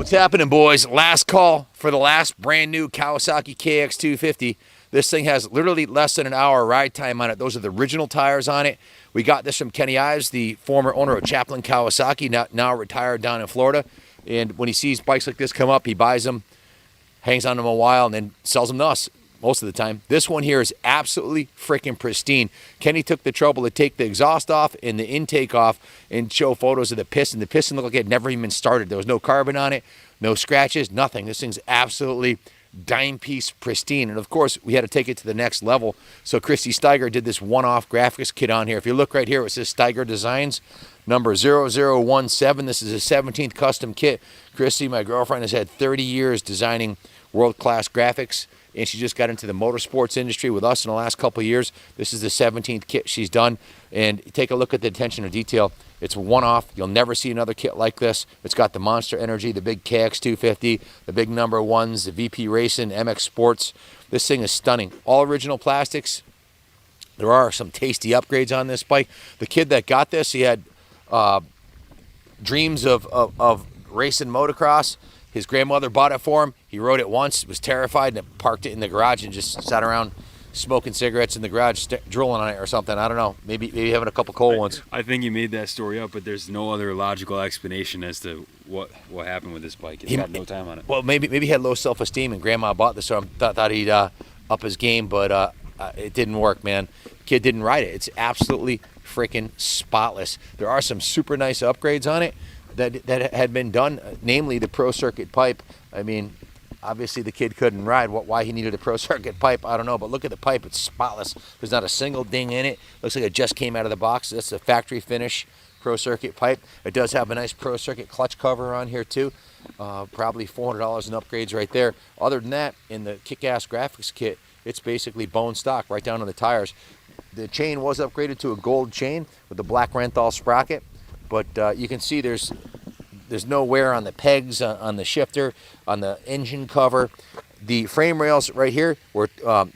What's happening, boys? Last call for the last brand new Kawasaki KX250. This thing has literally less than an hour ride time on it. Those are the original tires on it. We got this from Kenny Ives, the former owner of Kaplan Kawasaki, now retired down in Florida. And when he sees bikes like this come up, he buys them, hangs on them a while, and then sells them to us most of the time. This one here is absolutely freaking pristine. Kenny took the trouble to take the exhaust off and the intake off and show photos of the piston. The piston looked like it had never even started. There was no carbon on it, no scratches, nothing. This thing's absolutely dime piece pristine. And of course, we had to take it to the next level. So Christy Steiger did this one-off graphics kit on here. If you look right here, it says Steiger Designs, number 0017. This is a 17th custom kit. Christy, my girlfriend, has had 30 years designing world-class graphics, and she just got into the motorsports industry with us in the last couple of years. This is the 17th kit she's done, and take a look at the attention to detail. It's one-off. You'll never see another kit like this. It's got the Monster Energy, the big KX250, the big number ones, the VP Racing, MX Sports. This thing is stunning. All original plastics. There are some tasty upgrades on this bike. The kid that got this, he had dreams of racing motocross. His grandmother bought it for him. He rode it once, was terrified, and parked it in the garage and just sat around smoking cigarettes in the garage, drooling on it or something. I don't know. Maybe having a couple cold ones. I think you made that story up, but there's no other logical explanation as to what happened with this bike. It's got no time on it. Well, maybe he had low self-esteem, and Grandma bought this, so I thought he'd up his game, but it didn't work, man. Kid didn't ride it. It's absolutely freaking spotless. There are some super nice upgrades on it that had been done, namely the Pro Circuit pipe. I mean, obviously the kid couldn't ride. Why he needed a Pro Circuit pipe, I don't know. But look at the pipe. It's spotless. There's not a single ding in it. Looks like it just came out of the box. That's a factory finish Pro Circuit pipe. It does have a nice Pro Circuit clutch cover on here too. Probably $400 in upgrades right there. Other than that, in the kick-ass graphics kit, it's basically bone stock right down to the tires. The chain was upgraded to a gold chain with the black Renthal sprocket. But you can see there's no wear on the pegs, on the shifter, on the engine cover. The frame rails right here were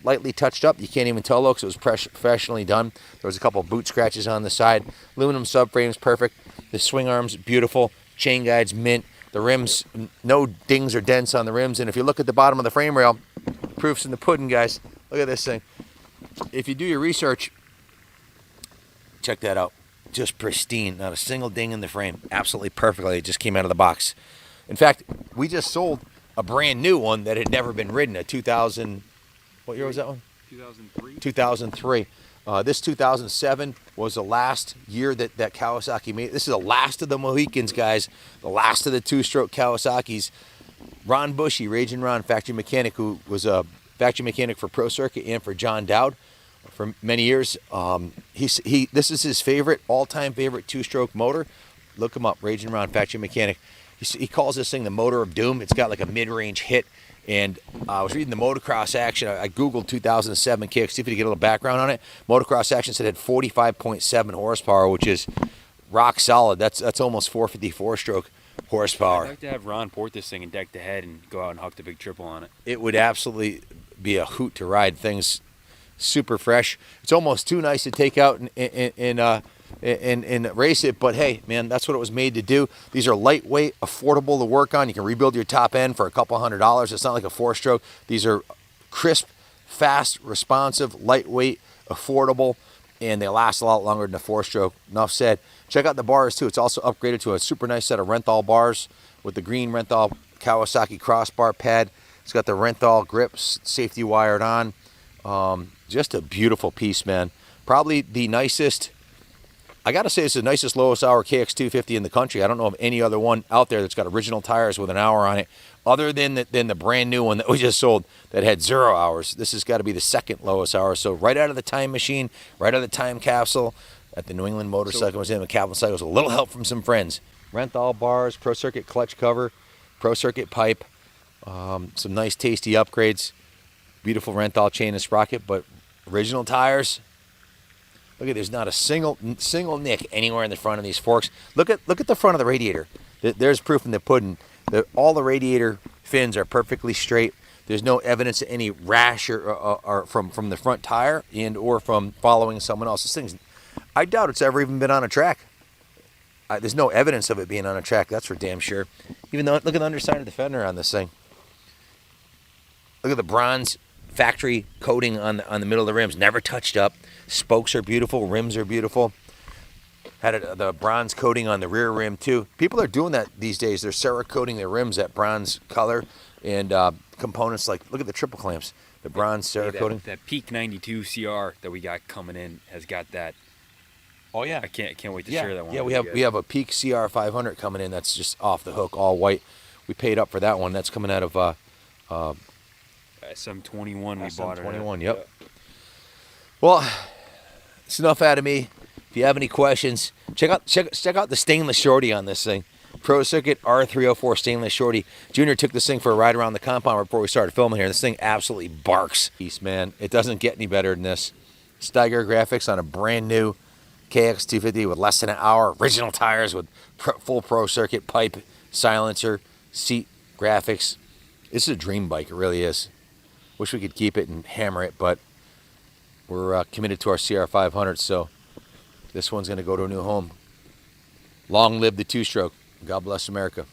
lightly touched up. You can't even tell though because it was professionally done. There was a couple of boot scratches on the side. Aluminum subframe's perfect. The swing arms, beautiful. Chain guides, mint. The rims, no dings or dents on the rims. And if you look at the bottom of the frame rail, proof's in the pudding, guys. Look at this thing. If you do your research, check that out. Just pristine, not a single ding in the frame. Absolutely perfectly. It just came out of the box. In fact, we just sold a brand new one that had never been ridden, a 2000, what year was that one? 2003. 2003. This 2007 was the last year that Kawasaki made. This is the last of the Mohicans, guys. The last of the two-stroke Kawasaki's. Ron Bushy, Raging Ron, factory mechanic, who was a factory mechanic for Pro Circuit and for John Dowd for many years. This is his favorite, all-time favorite two-stroke motor. Look him up, Raging Ron, factory mechanic. He calls this thing the motor of doom. It's got like a mid-range hit. And I was reading the motocross action. I Googled 2007 KX250 to get a little background on it. Motocross action said it had 45.7 horsepower, which is rock solid. That's almost 454 stroke horsepower. I'd like to have Ron port this thing and deck the head and go out and huck the big triple on it. It would absolutely be a hoot to ride. Things super fresh. It's almost too nice to take out and race it, but hey, man, that's what it was made to do. These are lightweight, affordable to work on. You can rebuild your top end for a couple $100. It's not like a four-stroke. These are crisp, fast, responsive, lightweight, affordable, and they last a lot longer than a four-stroke. Enough said. Check out the bars too. It's also upgraded to a super nice set of Renthal bars with the green Renthal Kawasaki crossbar pad. It's got the Renthal grips, safety wired on. Just a beautiful piece, man. Probably the nicest, I got to say, it's the nicest lowest hour KX250 in the country. I don't know of any other one out there that's got original tires with an hour on it, other than the brand new one that we just sold that had 0 hours. This has got to be the second lowest hour. So right out of the time machine, right out of the time capsule at the New England Motorcycle Museum and Kaplan Cycles, a little help from some friends. Renthal bars, Pro Circuit clutch cover, Pro Circuit pipe, some nice tasty upgrades, beautiful Renthal chain and sprocket, but original tires. Look at, there's not a single nick anywhere in the front of these forks. Look at the front of the radiator. There's proof in the pudding that all the radiator fins are perfectly straight. There's no evidence of any rash or from the front tire and or from following someone else. This thing's, I doubt it's ever even been on a track. There's no evidence of it being on a track. That's for damn sure. Even though, look at the underside of the fender on this thing. Look at the bronze factory coating on the middle of the rims. Never touched up. Spokes are beautiful. Rims are beautiful. Had the bronze coating on the rear rim too. People are doing that these days. They're Cerakoting their rims that bronze color, and components like, look at the triple clamps, the bronze Cerakoting. That Peak 92 CR that we got coming in has got that. Oh yeah, I can't wait to share that one. Yeah, we have a Peak CR 500 coming in that's just off the hook, all white. We paid up for that one. That's coming out of SM21. We bought it. SM21. Yep. Well, it's enough out of me. If you have any questions, check out the stainless shorty on this thing. Pro Circuit R304 stainless shorty. Junior took this thing for a ride around the compound before we started filming here. This thing absolutely barks. Beast, man. It doesn't get any better than this. Steiger graphics on a brand new KX250 with less than an hour. Original tires with full Pro Circuit pipe, silencer, seat graphics. This is a dream bike. It really is. Wish we could keep it and hammer it, but we're committed to our CR500, so this one's going to go to a new home. Long live the two-stroke. God bless America.